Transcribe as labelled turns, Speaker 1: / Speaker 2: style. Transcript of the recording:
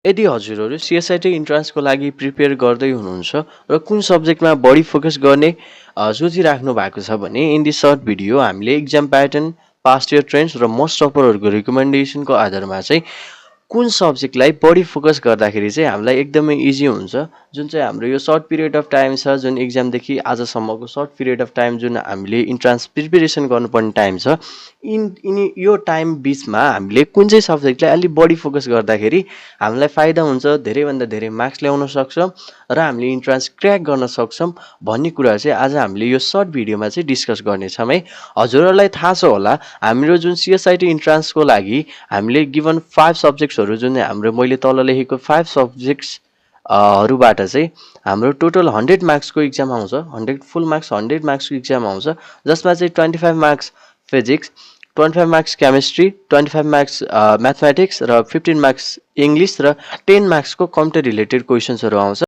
Speaker 1: यदि हजुरहरू सिएसआइटी इन्ट्रान्सको लागि प्रिपेयर गर्दै हुनुहुन्छ र कुन सब्जेक्टमा बढी फोकस गर्ने सोचिराख्नु भएको छ भने इन दि सर्ट भिडियो हामीले exam pattern, past year trends र मोस्ट टपरहरूको रिकमेन्डेसनको आधारमा चाहिँ कुन सब्जेक्टलाई बढी फोकस गर्दाखेरि चाहिँ हामीलाई एकदमै इजी हुन्छ, जुन चाहिँ हाम्रो यो सर्ट पिरियड अफ टाइम छ, जुन इक्जामदेखि आजसम्मको सर्ट पिरियड अफ टाइम जुन हामीले इन्ट्रान्स प्रिपेरेसन गर्नुपर्ने टाइम छ, यो टाइम बिचमा हामीले कुन चाहिँ सब्जेक्टलाई अलिक बढी फोकस गर्दाखेरि हामीलाई फाइदा हुन्छ, धेरैभन्दा धेरै मार्क्स ल्याउन सक्छौँ र हामीले इन्ट्रान्स क्र्याक गर्न सक्छौँ भन्ने कुरा चाहिँ आज हामीले यो सर्ट भिडियोमा चाहिँ डिस्कस गर्नेछौँ है। हजुरहरूलाई थाहा छ होला हाम्रो जुन सिएसआइटी इन्ट्रान्सको लागि हामीले गिभन 5 सब्जेक्ट्सहरू जुन हाम्रो मैले तल लेखेको 5 सब्जेक्ट्स हरूबाट चाहिँ हाम्रो टोटल 100 मार्क्सको इक्जाम आउँछ, 100 फुल मार्क्स 100 मार्क्सको इक्जाम आउँछ, जसमा चाहिँ 25 marks physics, 25 marks chemistry, 25 marks mathematics र 15 मार्क्स इङ्ग्लिस र 10 मार्क्सको कम्प्युटर रिलेटेड क्वेसन्सहरू आउँछ।